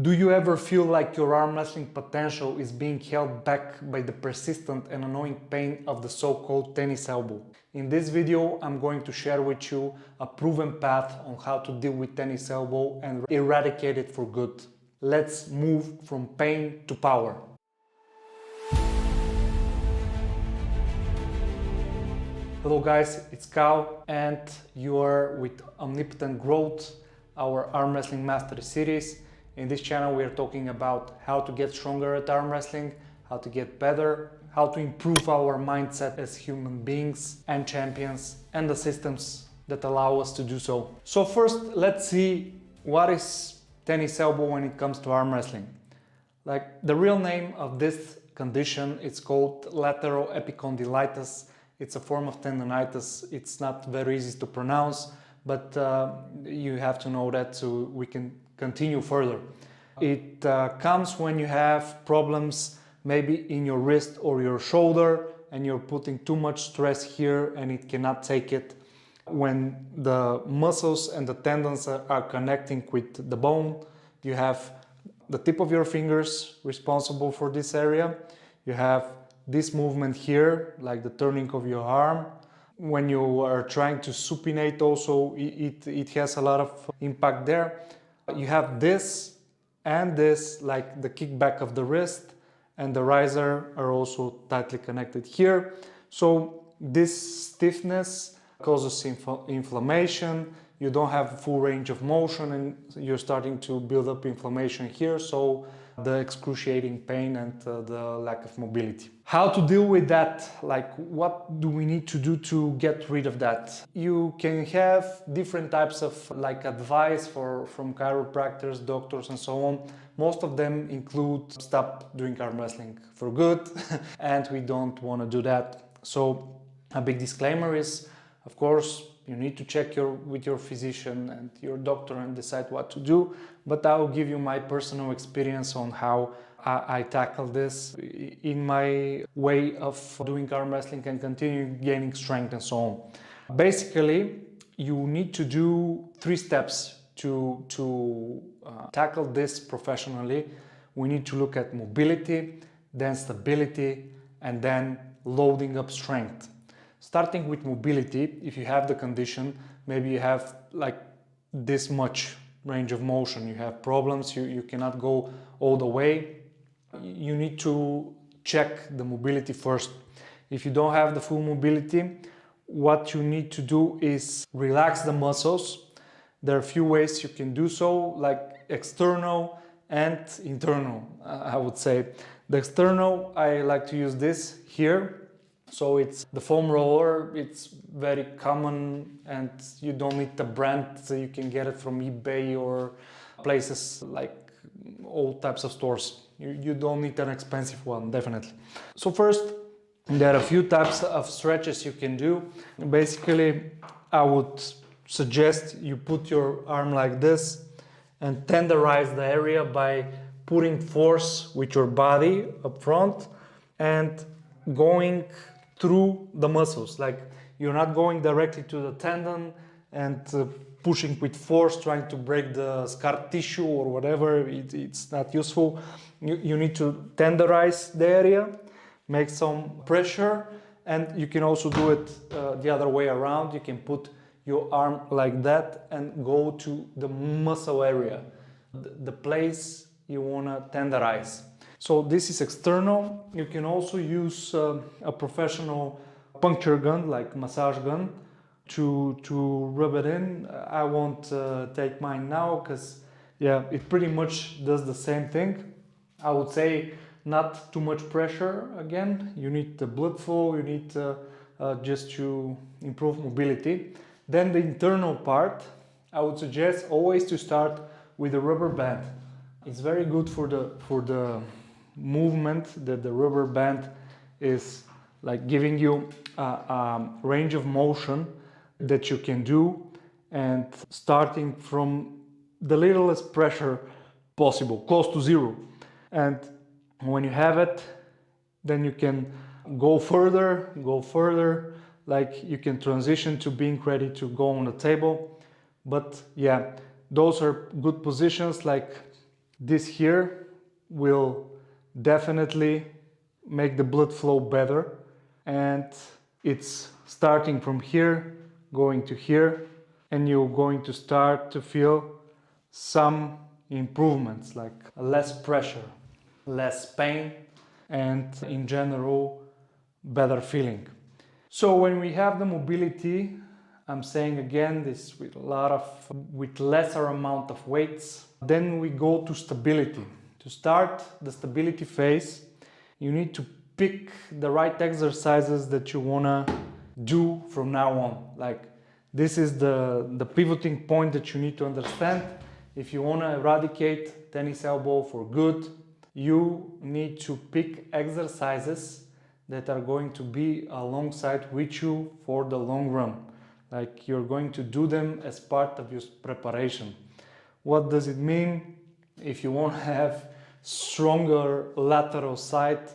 Do you ever feel like your arm wrestling potential is being held back by the persistent and annoying pain of the so-called tennis elbow? In this video, I'm going to share with you a proven path on how to deal with tennis elbow and eradicate it for good. Let's move from pain to power. Hello guys, it's Kal and you are with Omnipotent Growth, our Arm Wrestling Mastery series. In this channel we are talking about how to get stronger at arm wrestling, how to get better, how to improve our mindset as human beings and champions, and the systems that allow us to do so. So first, let's see what is tennis elbow when it comes to arm wrestling. Like, the real name of this condition is called lateral epicondylitis. It's a form of tendonitis. It's not very easy to pronounce, but you have to know that so we can continue further. It comes when you have problems maybe in your wrist or your shoulder and you're putting too much stress here and it cannot take it. When the muscles and the tendons are connecting with the bone, you have the tip of your fingers responsible for this area. You have this movement here, like the turning of your arm. When you are trying to supinate also, it has a lot of impact there. You have this and this, like the kickback of the wrist and the riser are also tightly connected here. So this stiffness causes inflammation. You don't have full range of motion and you're starting to build up inflammation here. So the excruciating pain and the lack of mobility. How to deal with that? Like, what do we need to do to get rid of that? You can have different types of advice from chiropractors, doctors and so on. Most of them include stop doing arm wrestling for good and we don't want to do that. So a big disclaimer is, of course, you need to check with your physician and your doctor and decide what to do. But I will give you my personal experience on how I tackle this in my way of doing arm wrestling and continue gaining strength and so on. Basically, you need to do 3 steps to tackle this professionally. We need to look at mobility, then stability, and then loading up strength. Starting with mobility, if you have the condition, maybe you have like this much range of motion, you have problems, you cannot go all the way, you need to check the mobility first. If you don't have the full mobility, what you need to do is relax the muscles. There are a few ways you can do so, like external and internal, I would say. The external, I like to use this here. So it's the foam roller, it's very common and you don't need the brand, so you can get it from eBay or places like all types of stores. You don't need an expensive one, definitely. So first, there are a few types of stretches you can do. Basically, I would suggest you put your arm like this and tenderize the area by putting force with your body up front and going through the muscles. Like, you're not going directly to the tendon and pushing with force, trying to break the scar tissue or whatever. It's not useful. You need to tenderize the area, make some pressure, and you can also do it the other way around. You can put your arm like that and go to the muscle area, the place you want to tenderize. So this is external. You can also use a professional puncture gun, like massage gun, to rub it in. I won't take mine now because, yeah, it pretty much does the same thing. I would say not too much pressure again. You need the blood flow, you need just to improve mobility. Then the internal part, I would suggest always to start with a rubber band. It's very good for the movement, that the rubber band is like giving you a range of motion that you can do, and starting from the littlest pressure possible, close to zero. And when you have it, then you can go further, like you can transition to being ready to go on the table. But yeah, those are good positions. Like, This here will definitely make the blood flow better, and it's starting from here, going to here, and you're going to start to feel some improvements, like less pressure, less pain, and in general better feeling. So when we have the mobility, I'm saying again this with lesser amount of weights, then we go to stability. To start the stability phase, you need to pick the right exercises that you wanna do from now on. Like, this is the pivoting point that you need to understand. If you wanna eradicate tennis elbow for good, you need to pick exercises that are going to be alongside with you for the long run. Like, you're going to do them as part of your preparation. What does it mean? If you want to have stronger lateral side,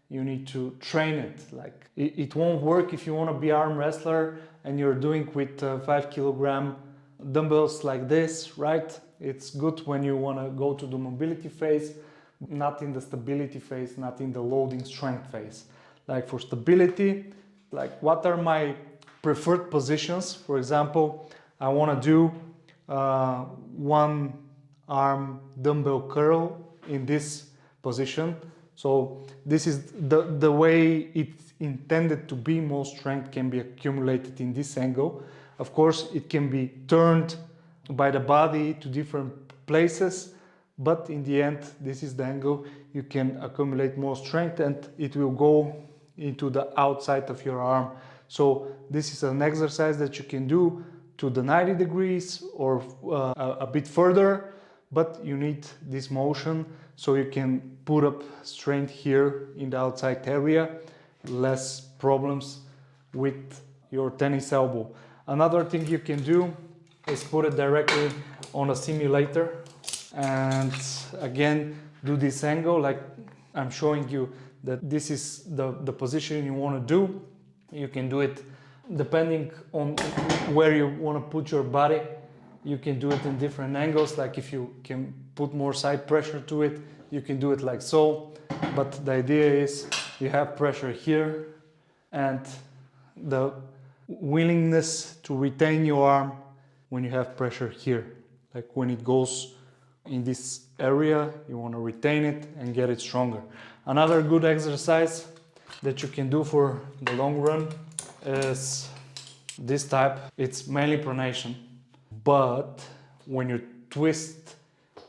you need to train it. Like, it won't work if you want to be arm wrestler and you're doing with 5 kilogram dumbbells like this, right? It's good when you want to go to the mobility phase, not in the stability phase, not in the loading strength phase. Like, for stability, like, what are my preferred positions? For example, I want to do one arm dumbbell curl in this position. So this is the way it's intended to be. Most strength can be accumulated in this angle. Of course, it can be turned by the body to different places, but in the end, this is the angle you can accumulate more strength, and it will go into the outside of your arm. So this is an exercise that you can do to the 90 degrees or a bit further, but you need this motion so you can put up strength here in the outside area, less problems with your tennis elbow. Another thing you can do is put it directly on a simulator and again do this angle. Like, I'm showing you that this is the position you want to do. You can do it depending on where you want to put your body. You can do it in different angles. Like, if you can put more side pressure to it, you can do it like so. But the idea is you have pressure here and the willingness to retain your arm when you have pressure here. Like, when it goes in this area, you want to retain it and get it stronger. Another good exercise that you can do for the long run is this type. It's mainly pronation, but when you twist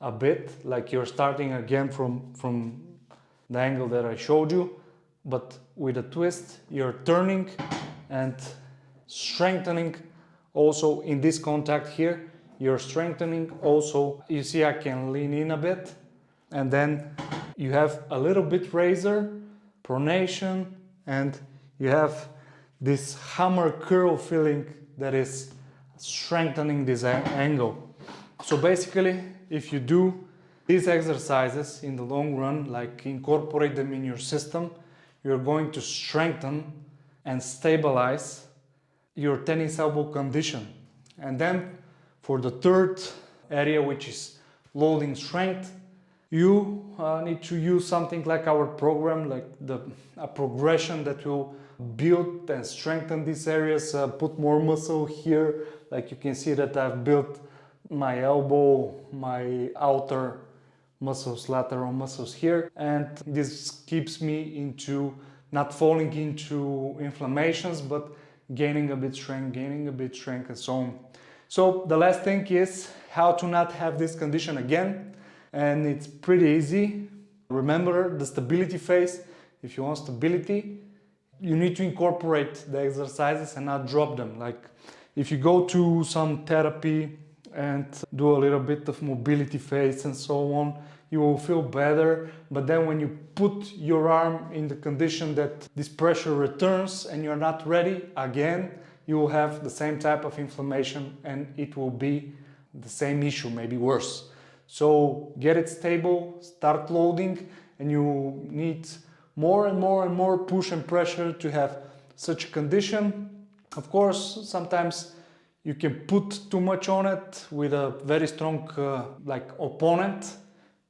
a bit, like you're starting again from the angle that I showed you, but with a twist, you're turning and strengthening. Also in this contact here, you're strengthening also. You see, I can lean in a bit, and then you have a little bit raiser, pronation, and you have this hammer curl feeling that is strengthening this angle. So basically, if you do these exercises in the long run, like incorporate them in your system, you're going to strengthen and stabilize your tennis elbow condition. And then for the third area, which is loading strength, you need to use something like our program, like a progression that will build and strengthen these areas, put more muscle here. Like, you can see that I've built my elbow, my outer muscles, lateral muscles here, and this keeps me into not falling into inflammations, but gaining a bit strength, and so on. So the last thing is how to not have this condition again, and it's pretty easy. Remember the stability phase. If you want stability, you need to incorporate the exercises and not drop them. Like, if you go to some therapy and do a little bit of mobility phase and so on, you will feel better. But then when you put your arm in the condition that this pressure returns and you're not ready again, you will have the same type of inflammation and it will be the same issue, maybe worse. So get it stable, start loading, and you need more and more push and pressure to have such a condition. Of course, sometimes you can put too much on it with a very strong opponent,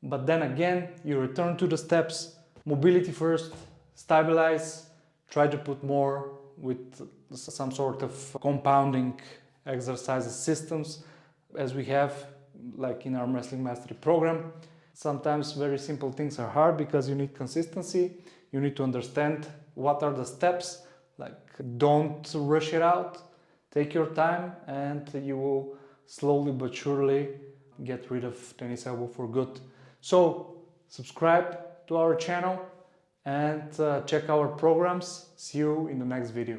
but then again you return to the steps. Mobility first, stabilize, try to put more with some sort of compounding exercises systems as we have like in our Armwrestling Mastery Program. Sometimes very simple things are hard because you need consistency. You need to understand what are the steps, like don't rush it out. Take your time and you will slowly but surely get rid of tennis elbow for good. So subscribe to our channel and check our programs. See you in the next video.